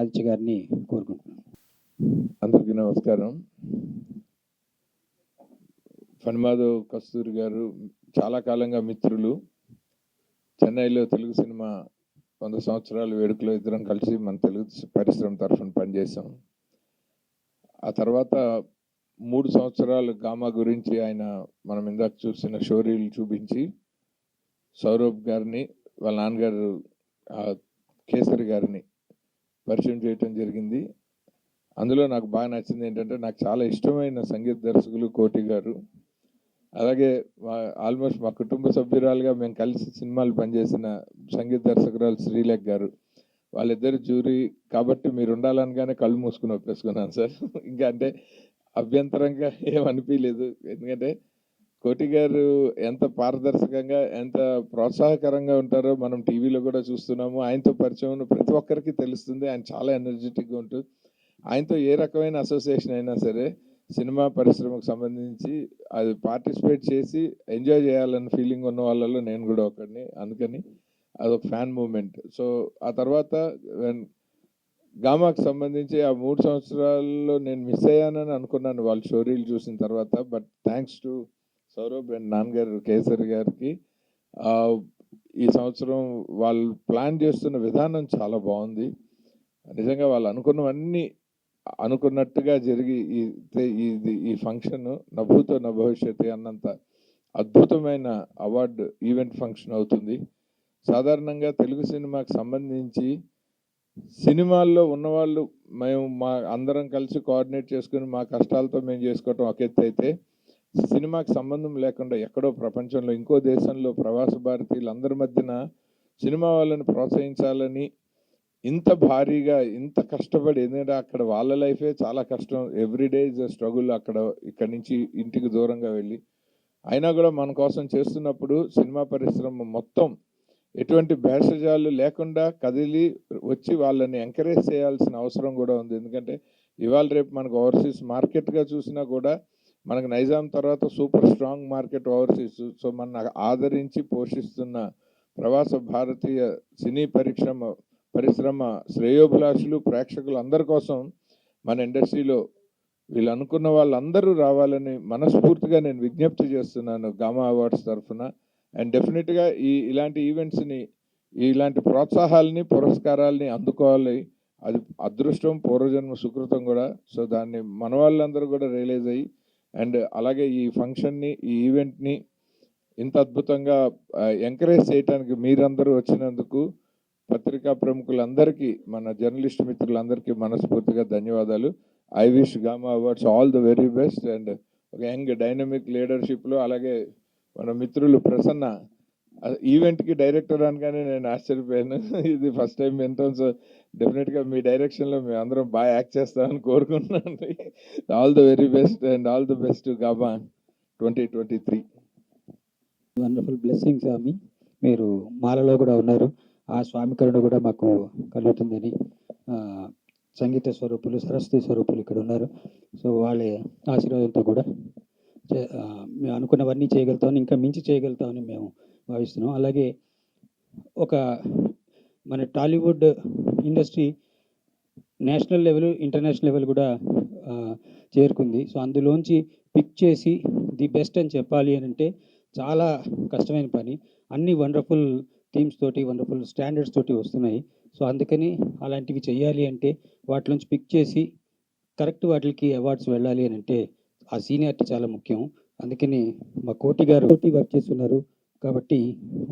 ఆదిత్య గారిని కోరుకుంటున్నాను. అందరికీ నమస్కారం. ఫణిమాధవ్ కస్తూరి గారు చాలా కాలంగా మిత్రులు. చెన్నైలో తెలుగు సినిమా 100 సంవత్సరాల వేడుకలో ఇద్దరం కలిసి మన తెలుగు పరిశ్రమ తరఫున పనిచేసాం. ఆ తర్వాత 3 సంవత్సరాలు గామా గురించి ఆయన మనం ఇందాక చూసిన షోరీలు చూపించి సౌరభ్ గారిని వాళ్ళ నాన్నగారు కేసరి గారిని పరిచయం చేయటం జరిగింది. అందులో నాకు బాగా నచ్చింది ఏంటంటే, నాకు చాలా ఇష్టమైన సంగీత దర్శకులు కోటి గారు, అలాగే ఆల్మోస్ట్ మా కుటుంబ సభ్యురాలుగా మేము కలిసి సినిమాలు పనిచేసిన సంగీత దర్శకురాలు శ్రీలేఖ గారు, వాళ్ళిద్దరు జ్యూరీ కాబట్టి మీరు ఉండాలనగానే కళ్ళు మూసుకుని ఒప్పేసుకున్నాను సార్. ఇంకా అంటే అభ్యంతరంగా ఏమనిపించలేదు. ఎందుకంటే కోటి గారు ఎంత పారదర్శకంగా ఎంత ప్రోత్సాహకరంగా ఉంటారో మనం టీవీలో కూడా చూస్తున్నాము. ఆయనతో పరిచయం ప్రతి ఒక్కరికి తెలుస్తుంది. ఆయన చాలా ఎనర్జెటిక్గా ఉంటుంది. ఆయనతో ఏ రకమైన అసోసియేషన్ అయినా సరే సినిమా పరిశ్రమకు సంబంధించి అది పార్టిసిపేట్ చేసి ఎంజాయ్ చేయాలన్న ఫీలింగ్ ఉన్న వాళ్ళలో నేను కూడా ఒకడిని. అందుకని అదొక ఫ్యాన్ మూమెంట్. సో ఆ తర్వాత గామాకు సంబంధించి ఆ 3 సంవత్సరాల్లో నేను మిస్ అయ్యానని అనుకున్నాను వాళ్ళ షోరీలు చూసిన తర్వాత. But thanks to Saurabh and నాన్నగారు కేసరి గారికి ఈ సంవత్సరం వాళ్ళు ప్లాన్ చేస్తున్న విధానం చాలా బాగుంది. నిజంగా వాళ్ళు అనుకున్నవన్నీ అనుకున్నట్టుగా జరిగి ఈ ఫంక్షన్ నభూతో నభవిష్యత్తు అన్నంత అద్భుతమైన అవార్డు ఈవెంట్ ఫంక్షన్ అవుతుంది. సాధారణంగా తెలుగు సినిమాకి సంబంధించి సినిమాల్లో ఉన్నవాళ్ళు మేము అందరం కలిసి కోఆర్డినేట్ చేసుకుని మా కష్టాలతో మేము చేసుకోవటం ఒక ఎత్తు అయితే, సినిమాకి సంబంధం లేకుండా ఎక్కడో ప్రపంచంలో ఇంకో దేశంలో ప్రవాస భారతీయులు అందరి మధ్యన సినిమా వాళ్ళని ప్రోత్సహించాలని ఇంత భారీగా ఇంత కష్టపడి, ఎందుకంటే అక్కడ వాళ్ళ లైఫే చాలా కష్టం. Everyday is a struggle. ఇక్కడి నుంచి ఇంటికి దూరంగా వెళ్ళి అయినా కూడా మన కోసం చేస్తున్నప్పుడు సినిమా పరిశ్రమ మొత్తం ఎటువంటి భేషజాలు లేకుండా కదిలి వచ్చి వాళ్ళని ఎంకరేజ్ చేయాల్సిన అవసరం కూడా ఉంది. ఎందుకంటే ఇవాళ రేపు మనకు ఓవర్సీస్ మార్కెట్గా చూసినా కూడా మనకు నైజాం తర్వాత super strong market overseas. So మన ఆదరించి పోషిస్తున్న ప్రవాస భారతీయ సినీ పరిశ్రమ శ్రేయోభిలాషులు ప్రేక్షకులు అందరి కోసం మన ఇండస్ట్రీలో వీళ్ళు అనుకున్న వాళ్ళందరూ రావాలని మనస్ఫూర్తిగా నేను విజ్ఞప్తి చేస్తున్నాను గామా అవార్డ్స్ తరఫున. అండ్ డెఫినెట్గా ఇలాంటి ఈవెంట్స్ని ఇలాంటి ప్రోత్సాహాలని పురస్కారాలని అందుకోవాలి. అది అదృష్టం పూర్వజన్మ సుకృతం కూడా. సో దాన్ని మన వాళ్ళందరూ కూడా రియలైజ్ అయ్యి అండ్ అలాగే ఈ ఫంక్షన్ని ఈ ఈవెంట్ని ఇంత అద్భుతంగా ఎంకరేజ్ చేయడానికి మీరందరూ వచ్చినందుకు పత్రికా ప్రముఖులందరికీ మన జర్నలిస్ట్ మిత్రులందరికీ మనస్ఫూర్తిగా ధన్యవాదాలు. I wish gamma awards all the very best. And ఒక యంగ్ డైనమిక్ లీడర్షిప్లో అలాగే మన మిత్రులు ప్రసన్న ఈవెంట్కి డైరెక్టర్ అనగానే నేను ఆశ్చర్యపోయాను. ఇది ఫస్ట్ టైం వింటాం. సో డెఫినెట్గా మీ డైరెక్షన్లో మేము అందరం బాగా యాక్ట్ చేస్తామని కోరుకుంటున్నాను. All the very best and all the best Gama 2023. Wonderful blessing Swami. మీరు మాలలో కూడా ఉన్నారు. ఆ స్వామి కరుణ కూడా మాకు కలుగుతుందని సంగీత స్వరూపులు సరస్వతి స్వరూపులు ఇక్కడ ఉన్నారు. సో వాళ్ళ ఆశీర్వాదంతో కూడా మేము అనుకున్నవన్నీ చేయగలుగుతామని, ఇంకా మించి చేయగలుగుతామని మేము భావిస్తున్నాం. అలాగే ఒక మన Tollywood industry national level international level కూడా చేరుకుంది. సో అందులోంచి పిక్ చేసి ది బెస్ట్ అని చెప్పాలి అని అంటే చాలా కష్టమైన పని. అన్ని వండర్ఫుల్ థీమ్స్ తోటి వండర్ఫుల్ స్టాండర్డ్స్ తోటి వస్తున్నాయి. సో అందుకని అలాంటివి చేయాలి అంటే వాటిలోంచి పిక్ చేసి కరెక్ట్ వాటికి అవార్డ్స్ వెళ్ళాలి అని అంటే ఆ సీనియారిటీ చాలా ముఖ్యం. అందుకని మా కోటి గారు వర్క్ చేస్తున్నారు కాబట్టి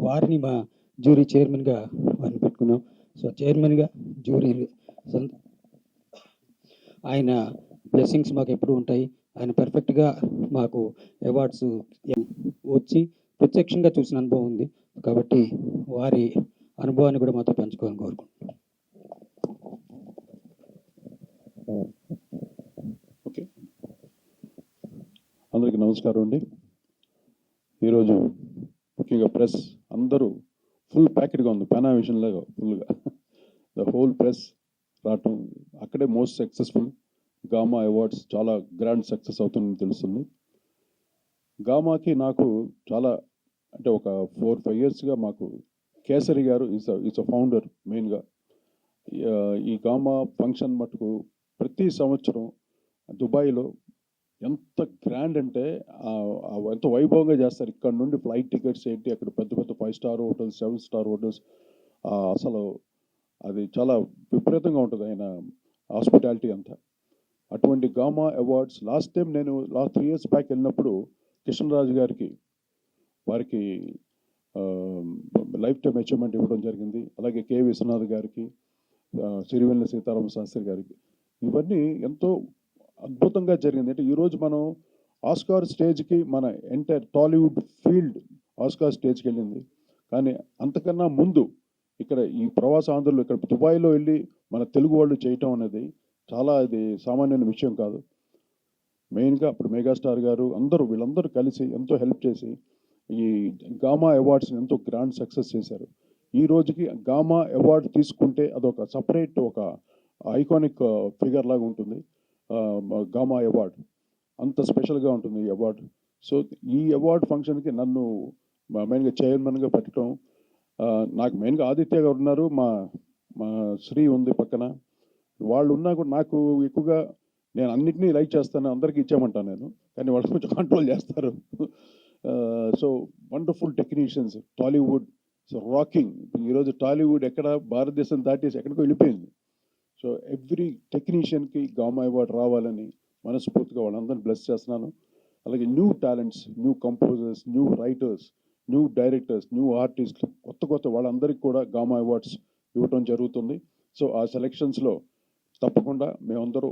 వారిని మా జ్యూరీ చైర్మన్గా వారిని పెట్టుకున్నాం. సో చైర్మన్గా జ్యూరీలు ఆయన బ్లెస్సింగ్స్ మాకు ఎప్పుడు ఉంటాయి. ఆయన పర్ఫెక్ట్గా మాకు అవార్డ్స్ వచ్చి ప్రత్యక్షంగా చూసిన అనుభవం ఉంది కాబట్టి వారి అనుభవాన్ని కూడా మాతో పంచుకోవాలని కోరుకుంటున్నాం. ఓకే, అందరికీ నమస్కారం అండి. ఈరోజు ముఖ్యంగా ప్రెస్ అందరూ ఫుల్ ప్యాకెట్గా ఉంది, పెనా విషయంలాగా ఫుల్గా ద హోల్ ప్రెస్ రావటం అక్కడే మోస్ట్ సక్సెస్ఫుల్ గామా అవార్డ్స్ చాలా గ్రాండ్ సక్సెస్ అవుతుందని తెలుస్తుంది. గామాకి నాకు చాలా అంటే ఒక 4-5 yearsగా మాకు కేసరి గారు ఈజ్ అ ఫౌండర్ మెయిన్గా. ఈ గామా ఫంక్షన్ మటుకు ప్రతి సంవత్సరం దుబాయ్లో ఎంత గ్రాండ్ అంటే ఎంత వైభవంగా చేస్తారు. ఇక్కడ నుండి ఫ్లైట్ టికెట్స్ ఏంటి, అక్కడ పెద్ద పెద్ద 5 స్టార్ హోటల్స్, 7 స్టార్ హోటల్స్, అసలు అది చాలా విపరీతంగా ఉంటుంది ఆయన హాస్పిటాలిటీ అంతా. అటువంటి గామా అవార్డ్స్ లాస్ట్ టైం నేను 3 years బ్యాక్ వెళ్ళినప్పుడు కృష్ణరాజు గారికి వారికి లైఫ్ టైం అచీవ్మెంట్ ఇవ్వడం జరిగింది. అలాగే కె విశ్వనాథ్ గారికి, సిరివెన్నెల సీతారామ శాస్త్రి గారికి. ఇవన్నీ ఎంతో అద్భుతంగా జరిగింది. అంటే ఈరోజు మనం ఆస్కార్ స్టేజ్కి మన ఎంటైర్ టాలీవుడ్ ఫీల్డ్ ఆస్కార్ స్టేజ్కి వెళ్ళింది. కానీ అంతకన్నా ముందు ఇక్కడ ఈ ప్రవాస ఆంధ్రులు ఇక్కడ దుబాయ్లో వెళ్ళి మన తెలుగు వాళ్ళు చేయటం అనేది చాలా ఇది సామాన్యమైన విషయం కాదు. మెయిన్గా అప్పుడు మెగాస్టార్ గారు వీళ్ళందరూ కలిసి ఎంతో హెల్ప్ చేసి ఈ గామా అవార్డ్స్ని ఎంతో గ్రాండ్ సక్సెస్ చేశారు. ఈ రోజుకి గామా అవార్డు తీసుకుంటే అదొక సపరేట్ ఒక ఐకానిక్ ఫిగర్ లాగా ఉంటుంది. గామా అవార్డు అంత స్పెషల్గా ఉంటుంది ఈ అవార్డు. సో ఈ అవార్డు ఫంక్షన్కి నన్ను మెయిన్గా చైర్మన్గా పెట్టడం, నాకు మెయిన్గా ఆదిత్య గారు ఉన్నారు, మా శ్రీ ఉంది పక్కన, వాళ్ళు ఉన్నా కూడా నాకు ఎక్కువగా నేను అన్నిటినీ లైక్ చేస్తాను, అందరికీ ఇచ్చామంటాను నేను, కానీ వాళ్ళు కొంచెం కంట్రోల్ చేస్తారు. So wonderful technicians, Tollywood so rocking. ఈరోజు టాలీవుడ్ ఎక్కడ భారతదేశం దాటేసి ఎక్కడికో వెళ్ళిపోయింది. సో ఎవ్రీ టెక్నీషియన్కి గామా అవార్డు రావాలని మనస్ఫూర్తిగా వాళ్ళందరినీ బ్లెస్ చేస్తున్నాను. అలాగే new talents, new composers, new writers, new directors, new ఆర్టిస్టులు, కొత్త వాళ్ళందరికీ కూడా గామా అవార్డ్స్ ఇవ్వటం జరుగుతుంది. సో ఆ సెలక్షన్స్లో తప్పకుండా మేమందరూ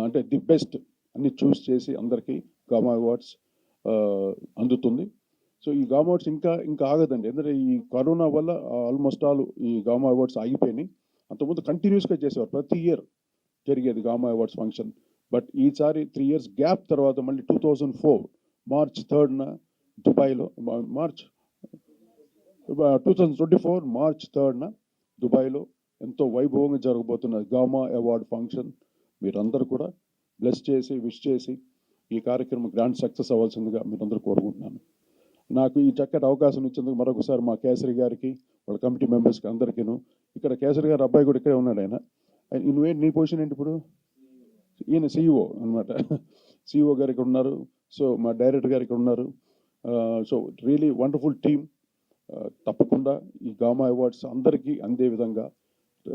అంటే ది బెస్ట్ అన్ని చూస్ చేసి అందరికీ గామా అవార్డ్స్ అందుతుంది. సో ఈ గామా అవార్డ్స్ ఇంకా ఆగదండి. ఎందుకంటే ఈ కరోనా వల్ల ఆల్మోస్ట్ ఆల్ ఈ గామా అవార్డ్స్ ఆగిపోయినాయి. అంతకుముందు కంటిన్యూస్గా చేసేవారు, ప్రతి ఇయర్ జరిగేది గామా అవార్డ్స్ ఫంక్షన్. బట్ ఈసారి 3 years గ్యాప్ తర్వాత మళ్ళీ 2004 March 3rd దుబాయ్లో, 2024 March 3rd దుబాయ్లో ఎంతో వైభవంగా జరగబోతున్న గామా అవార్డ్ ఫంక్షన్ మీరందరూ కూడా బ్లెస్ చేసి విష్ చేసి ఈ కార్యక్రమం గ్రాండ్ సక్సెస్ అవ్వాల్సిందిగా మీరందరూ కోరుకుంటున్నాను. నాకు ఈ చక్కటి అవకాశం ఇచ్చేందుకు మరొకసారి మా కేసరి గారికి, వాళ్ళ కమిటీ మెంబర్స్కి అందరికీను. ఇక్కడ కేసరి గారు అబ్బాయి కూడా ఇక్కడే ఉన్నాడు. నువ్వేంటి నీ పొజిషన్ ఏంటి ఇప్పుడు? ఈయన CEO అనమాట. CEO గారు ఇక్కడ ఉన్నారు. సో మా డైరెక్టర్ గారు ఇక్కడ ఉన్నారు. So really wonderful team. తప్పకుండా ఈ గామా అవార్డ్స్ అందరికీ అందే విధంగా,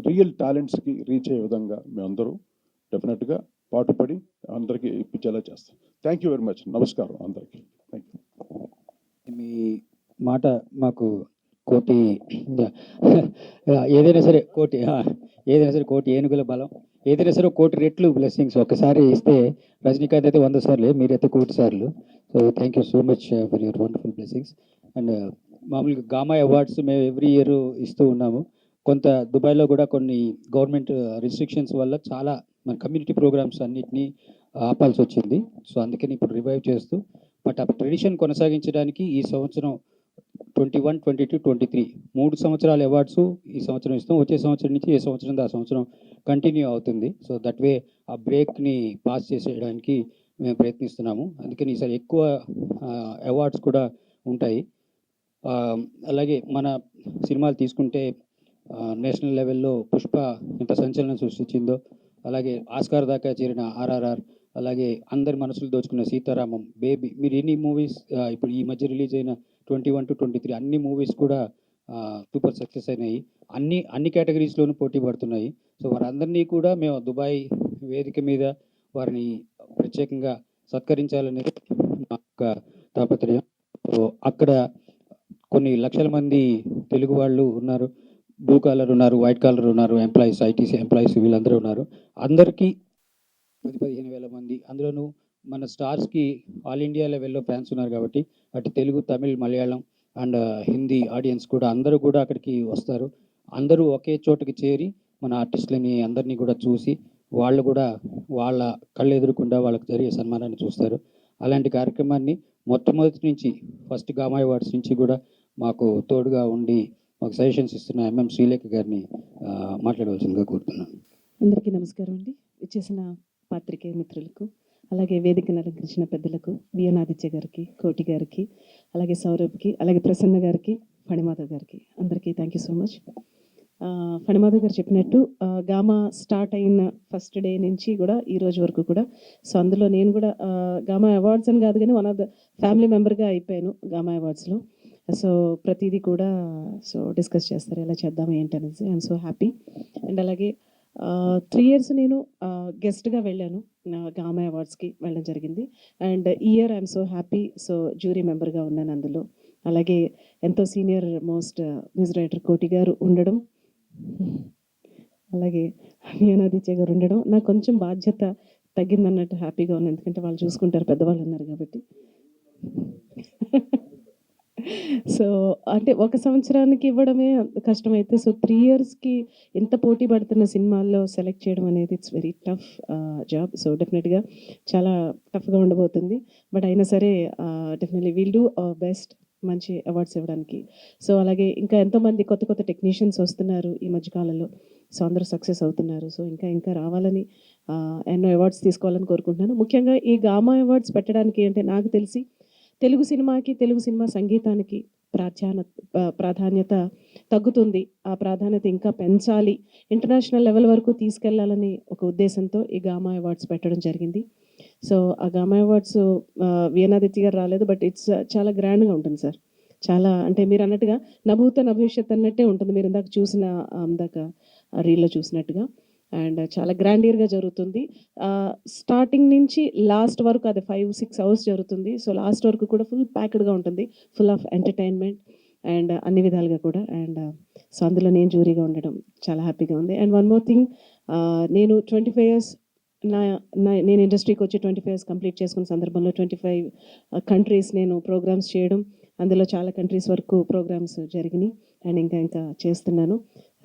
రియల్ టాలెంట్స్కి రీచ్ అయ్యే విధంగా మేమందరూ డెఫినెట్గా పాటుపడి అందరికీ ఇప్పించేలా చేస్తాం. Thank you very much. నమస్కారం అందరికీ. Thank you. మీ మాట మాకు కోటి ఏదైనా సరే కోటి ఏనుగుల బలం, ఏదైనా సరే 1,000,000 రెట్లు బ్లెస్సింగ్స్ ఒకసారి ఇస్తే రజనీకాంత్ అయితే 100 సార్లు, మీరైతే 1,000,000 సార్లు. So thank you so much for your wonderful blessings. And మామూలుగా గామా అవార్డ్స్ మేము ఎవ్రీ ఇయర్ ఇస్తూ ఉన్నాము. కొంత దుబాయ్లో కూడా కొన్ని గవర్నమెంట్ రిస్ట్రిక్షన్స్ వల్ల చాలా మన కమ్యూనిటీ ప్రోగ్రామ్స్ అన్నిటినీ ఆపాల్సి వచ్చింది. సో అందుకని ఇప్పుడు రివైవ్ చేస్తూ బట్ ఆ ట్రెడిషన్ కొనసాగించడానికి ఈ సంవత్సరం 21, 22, 23 3 సంవత్సరాల అవార్డ్స్ ఈ సంవత్సరం ఇస్తాం. వచ్చే సంవత్సరం నుంచి ఏ సంవత్సరం ఆ సంవత్సరం కంటిన్యూ అవుతుంది. సో దట్ వే ఆ బ్రేక్ని పాస్ చేసేయడానికి మేము ప్రయత్నిస్తున్నాము. అందుకని ఈసారి ఎక్కువ అవార్డ్స్ కూడా ఉంటాయి. అలాగే మన సినిమాలు తీసుకుంటే నేషనల్ లెవెల్లో పుష్ప ఎంత సంచలనం సృష్టించిందో, అలాగే ఆస్కార్ దాకా చేరిన RRR, అలాగే అందరి మనసులు దోచుకున్న సీతారామం, బేబీ, మీరు ఎన్ని మూవీస్ ఇప్పుడు ఈ మధ్య రిలీజ్ అయిన 21 to 23 అన్ని మూవీస్ కూడా సూపర్ సక్సెస్ అయినాయి. అన్ని కేటగిరీస్లోనూ పోటీ పడుతున్నాయి. సో వారందరినీ కూడా మేము దుబాయ్ వేదిక మీద వారిని ప్రత్యేకంగా సత్కరించాలనేది మా యొక్క తాపత్రయం. సో అక్కడ కొన్ని లక్షల మంది తెలుగు వాళ్ళు ఉన్నారు, బ్లూ కాలర్ ఉన్నారు, వైట్ కాలర్ ఉన్నారు, ఎంప్లాయీస్, ITC ఎంప్లాయీస్, వీళ్ళందరూ ఉన్నారు. అందరికీ 15,000 మంది, అందులోనూ మన స్టార్స్కి ఆల్ ఇండియా లెవెల్లో ఫ్యాన్స్ ఉన్నారు కాబట్టి అటు తెలుగు, తమిళ్, మలయాళం అండ్ హిందీ ఆడియన్స్ కూడా అందరూ కూడా అక్కడికి వస్తారు. అందరూ ఒకే చోటుకి చేరి మన ఆర్టిస్టులని అందరినీ కూడా చూసి వాళ్ళు కూడా వాళ్ళ కళ్ళు ఎదురకుండా వాళ్ళకి జరిగే సన్మానాన్ని చూస్తారు. అలాంటి కార్యక్రమాన్ని మొట్టమొదటి నుంచి ఫస్ట్ గామా అవార్డ్స్ నుంచి కూడా మాకు తోడుగా ఉండి మాకు సజెషన్స్ ఇస్తున్న MM శ్రీలేఖ గారిని మాట్లాడవలసిందిగా కోరుతున్నాను. అందరికీ నమస్కారం అండి. ఇచ్చేసిన పాత్రికేయ మిత్రులకు, అలాగే వేదికను అలంకరించిన పెద్దలకు, బిఎన్ ఆదిత్య గారికి, కోటి గారికి, అలాగే సౌరభ్కి, అలాగే ప్రసన్న గారికి, ఫణిమాధవ్ గారికి అందరికీ థ్యాంక్ యూ సో మచ్. ఫణిమాధవ్ గారు చెప్పినట్టు గామా స్టార్ట్ అయిన ఫస్ట్ డే నుంచి కూడా ఈ రోజు వరకు కూడా సో అందులో నేను కూడా గామా అవార్డ్స్ అని కాదు కానీ వన్ ఆఫ్ ద ఫ్యామిలీ మెంబర్గా అయిపోయాను గామా అవార్డ్స్లో. సో ప్రతిదీ కూడా సో డిస్కస్ చేస్తారు ఎలా చేద్దాం ఏంటనేసి. I'm so happy. అండ్ అలాగే 3 years నేను గెస్ట్గా వెళ్ళాను గామా అవార్డ్స్కి వెళ్ళడం జరిగింది. అండ్ ఈ year I'm so happy. So jury మెంబర్గా ఉన్నాను అందులో. అలాగే ఎంతో సీనియర్ మోస్ట్ మ్యూజిక్ డైరెక్టర్ కోటి గారు ఉండడం, అలాగే వీణాదిత్య గారు ఉండడం నాకు కొంచెం బాధ్యత తగ్గిందన్నట్టు హ్యాపీగా ఉంది. ఎందుకంటే వాళ్ళు చూసుకుంటారు, పెద్దవాళ్ళు ఉన్నారు కాబట్టి. సో అంటే ఒక సంవత్సరానికి ఇవ్వడమే కష్టమైతే సో 3 yearsకి ఇంత పోటీ పడుతున్న సినిమాల్లో సెలెక్ట్ చేయడం అనేది it's very tough job. So డెఫినెట్గా చాలా టఫ్గా ఉండబోతుంది. బట్ అయినా సరే డెఫినెట్లీ విల్ డూ బెస్ట్ మంచి అవార్డ్స్ ఇవ్వడానికి. సో అలాగే ఇంకా ఎంతోమంది కొత్త కొత్త టెక్నీషియన్స్ వస్తున్నారు ఈ మధ్యకాలంలో. సో అందరూ సక్సెస్ అవుతున్నారు. సో ఇంకా ఇంకా రావాలని ఎన్నో అవార్డ్స్ తీసుకోవాలని కోరుకుంటున్నాను. ముఖ్యంగా ఈ గామా అవార్డ్స్ పెట్టడానికి అంటే నాకు తెలిసి తెలుగు సినిమాకి, తెలుగు సినిమా సంగీతానికి ప్రాధాన్యత తగ్గుతుంది. ఆ ప్రాధాన్యత ఇంకా పెంచాలి, ఇంటర్నేషనల్ లెవెల్ వరకు తీసుకెళ్లాలని ఒక ఉద్దేశంతో ఈ గామా అవార్డ్స్ పెట్టడం జరిగింది. సో ఆ గామా అవార్డ్స్ వీణాదిత్య గారు రాలేదు, బట్ ఇట్స్ చాలా గ్రాండ్గా ఉంటుంది సార్. చాలా అంటే మీరు అన్నట్టుగా నభూత నభవిష్యత్ అన్నట్టే ఉంటుంది. మీరు ఇందాక చూసిన ఇందాక రీల్లో చూసినట్టుగా. అండ్ చాలా గ్రాండియర్గా జరుగుతుంది. స్టార్టింగ్ నుంచి లాస్ట్ వరకు అది 5-6 hours జరుగుతుంది. సో లాస్ట్ వరకు కూడా ఫుల్ ప్యాక్డ్గా ఉంటుంది, ఫుల్ ఆఫ్ ఎంటర్టైన్మెంట్ అండ్ అన్ని విధాలుగా కూడా. అండ్ సో అందులో నేను జ్యూరీగా ఉండడం చాలా హ్యాపీగా ఉంది. అండ్ వన్ మోర్ థింగ్, నేను 25 years నేను ఇండస్ట్రీకి వచ్చి 25 years కంప్లీట్ చేసుకున్న సందర్భంలో 25 countries నేను ప్రోగ్రామ్స్ చేయడం, అందులో చాలా కంట్రీస్ వరకు ప్రోగ్రామ్స్ జరిగినాయి అండ్ ఇంకా ఇంకా చేస్తున్నాను.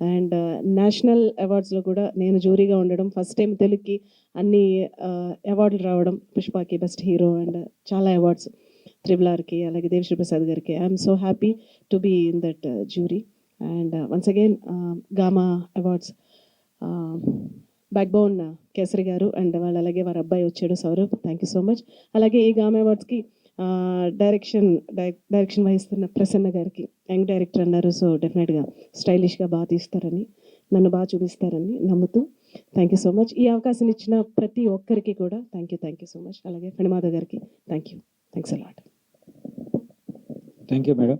అండ్ నేషనల్ అవార్డ్స్లో కూడా నేను జ్యూరీగా ఉండడం, ఫస్ట్ టైం తెలుగుకి అన్ని అవార్డులు రావడం, పుష్పకి బెస్ట్ హీరో అండ్ చాలా అవార్డ్స్, RRRకి అలాగే దేవిశ్రీ ప్రసాద్ గారికి. I'm so happy to be in that jury. And once again Gama awards backbone Kesari garu and వాళ్ళు అలాగే వారి అబ్బాయి వచ్చాడు Saurabh, thank you so much. అలాగే ఈ గామా అవార్డ్స్కి డైరెక్షన్ వహిస్తున్న ప్రసన్న గారికి, యంగ్ డైరెక్టర్ అన్నారు. సో డెఫినెట్గా స్టైలిష్గా బాగా తీస్తారని, నన్ను బాగా చూపిస్తారని నమ్ముతూ థ్యాంక్ యూ సో మచ్. ఈ అవకాశం ఇచ్చిన ప్రతి ఒక్కరికి కూడా థ్యాంక్ యూ సో మచ్. అలాగే ఫణిమాధవ్ గారికి thanks a lot. Thank you madam.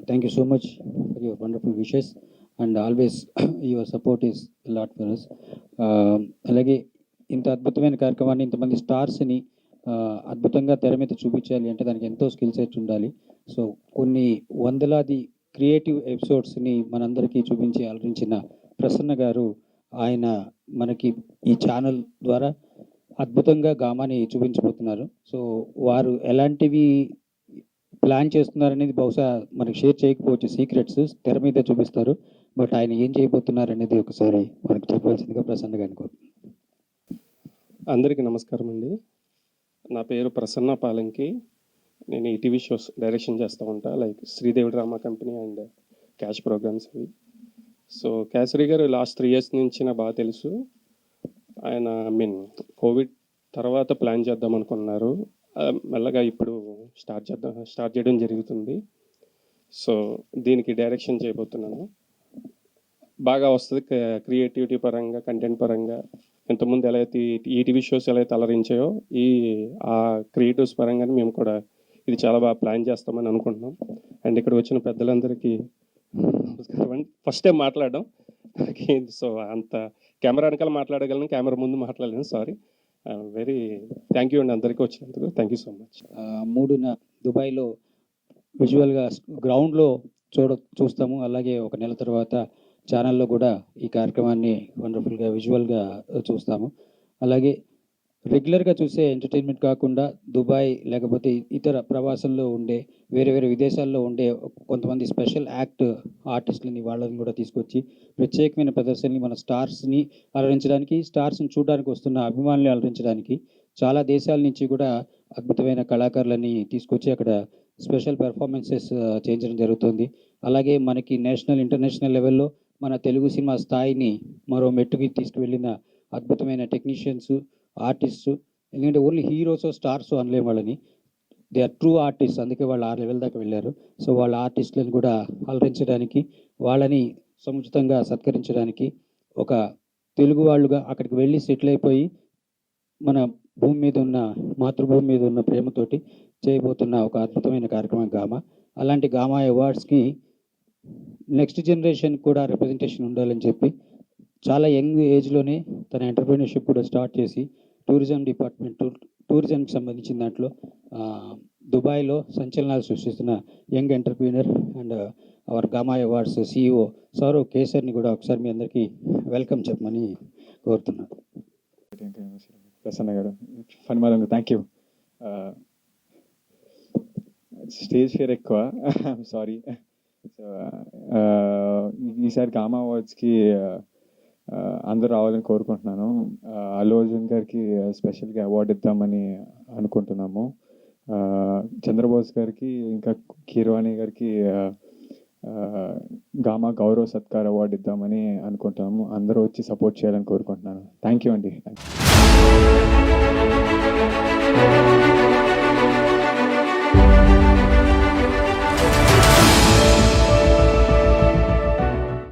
Thank you so much for your wonderful wishes and always your support is lot for us. అలాగే ఇంత అద్భుతమైన కార్యక్రమాన్ని, ఇంతమంది స్టార్స్ని అద్భుతంగా తెర మీద చూపించాలి అంటే దానికి ఎంతో స్కిల్ సెట్ ఉండాలి. సో కొన్ని వందలాది క్రియేటివ్ ఎపిసోడ్స్ని మనందరికీ చూపించి అలరించిన ప్రసన్న గారు, ఆయన మనకి ఈ ఛానల్ ద్వారా అద్భుతంగా గామాని చూపించబోతున్నారు. సో వారు ఎలాంటివి ప్లాన్ చేస్తున్నారనేది బహుశా మనకి షేర్ చేయకపోవచ్చు, సీక్రెట్స్ తెర మీద చూపిస్తారు. బట్ ఆయన ఏం చేయబోతున్నారు అనేది ఒకసారి మనకు చెప్పాల్సిందిగా ప్రసన్న గారిని కోరుతున్నాను. అందరికీ నమస్కారం అండి. నా పేరు ప్రసన్న పాలంకి. నేను ఈ టీవీ షోస్ డైరెక్షన్ చేస్తూ ఉంటా, like Sridevi drama company and cash programmes అవి. So Kesari garu last 3 years నుంచి నాకు బాగా తెలుసు. ఆయన కోవిడ్ తర్వాత ప్లాన్ చేద్దాం అనుకున్నారు, మెల్లగా ఇప్పుడు స్టార్ట్ చేయడం జరుగుతుంది. సో దీనికి డైరెక్షన్ చేయబోతున్నాను. బాగా వస్తుంది క్రియేటివిటీ పరంగా, కంటెంట్ పరంగా. ఇంతకుముందు ఎలా అయితే ఈ టీవీ షోస్ ఎలా అయితే అలరించాయో ఆ క్రియేటివ్స్ పరంగానే మేము కూడా ఇది చాలా బాగా ప్లాన్ చేస్తామని అనుకుంటున్నాం. అండ్ ఇక్కడ వచ్చిన పెద్దలందరికీ నమస్కారం అండి. ఫస్ట్ టైం మాట్లాడడం సో అంత కెమెరా వెనకాల మాట్లాడగలను, కెమెరా ముందు మాట్లాడలేను, సారీ. వెరీ థ్యాంక్ యూ అండి అందరికీ వచ్చినందుకు. Thank you so much. 3న దుబాయ్లో విజువల్గా గ్రౌండ్లో చూస్తాము. అలాగే ఒక నెల తర్వాత ఛానల్లో కూడా ఈ కార్యక్రమాన్ని వండర్ఫుల్గా విజువల్గా చూస్తాము. అలాగే రెగ్యులర్గా చూసే ఎంటర్టైన్మెంట్ కాకుండా దుబాయ్ లేకపోతే ఇతర ప్రవాసంలో ఉండే వేరే వేరే విదేశాల్లో ఉండే కొంతమంది స్పెషల్ యాక్ట్ ఆర్టిస్టులని వాళ్ళని కూడా తీసుకొచ్చి ప్రత్యేకమైన ప్రదర్శనని మన స్టార్స్ని అలరించడానికి, స్టార్స్ని చూడడానికి వస్తున్న అభిమానులు అలరించడానికి చాలా దేశాల నుంచి కూడా అద్భుతమైన కళాకారులని తీసుకొచ్చి అక్కడ స్పెషల్ పెర్ఫార్మెన్సెస్ చేయించడం జరుగుతుంది. అలాగే మనకి నేషనల్, ఇంటర్నేషనల్ లెవెల్లో మన తెలుగు సినిమా స్థాయిని మరో మెట్టుకి తీసుకువెళ్ళిన అద్భుతమైన టెక్నీషియన్స్, ఆర్టిస్టు, ఎందుకంటే ఓన్లీ హీరోస్ స్టార్స్ అనలేం వాళ్ళని, దే ఆర్ ట్రూ ఆర్టిస్ట్, అందుకే వాళ్ళు ఆ లెవెల్ దాకా వెళ్ళారు. సో వాళ్ళ ఆర్టిస్టులను కూడా అలరించడానికి, వాళ్ళని సముచితంగా సత్కరించడానికి, ఒక తెలుగు వాళ్ళుగా అక్కడికి వెళ్ళి సెటిల్ అయిపోయి మన భూమి మీద ఉన్న, మాతృభూమి మీద ఉన్న ప్రేమతోటి చేయబోతున్న ఒక అద్భుతమైన కార్యక్రమం గామా. అలాంటి గామా అవార్డ్స్కి నెక్స్ట్ జనరేషన్ కూడా రిప్రజెంటేషన్ ఉండాలని చెప్పి చాలా యంగ్ ఏజ్లోనే తన ఎంటర్ప్రీనర్షిప్ కూడా స్టార్ట్ చేసి టూరిజం డిపార్ట్మెంట్, టూరిజంకి సంబంధించిన దాంట్లో దుబాయ్లో సంచలనాలు సృష్టిస్తున్న young entrepreneur and our Gama awards CEO Sourav కేసర్ని కూడా ఒకసారి మీ అందరికీ వెల్కమ్ చెప్పమని కోరుతున్నాను. ప్రసన్న గారు, ఫన్మాలంగా థ్యాంక్ యూ. స్టేజ్ ఫియర్ ఎక్కువ, ఐఎమ్ సారీ. సో ఈసారి గామా అవార్డ్స్కి అందరూ రావాలని కోరుకుంటున్నాను. అల్లు అర్జున్ గారికి స్పెషల్గా అవార్డు ఇద్దామని అనుకుంటున్నాము. చంద్రబోస్ గారికి ఇంకా కీరవాణి గారికి గామా గౌరవ సత్కార్ అవార్డు ఇద్దామని అనుకుంటున్నాము. అందరూ వచ్చి సపోర్ట్ చేయాలని కోరుకుంటున్నాను. థ్యాంక్ యూ అండి.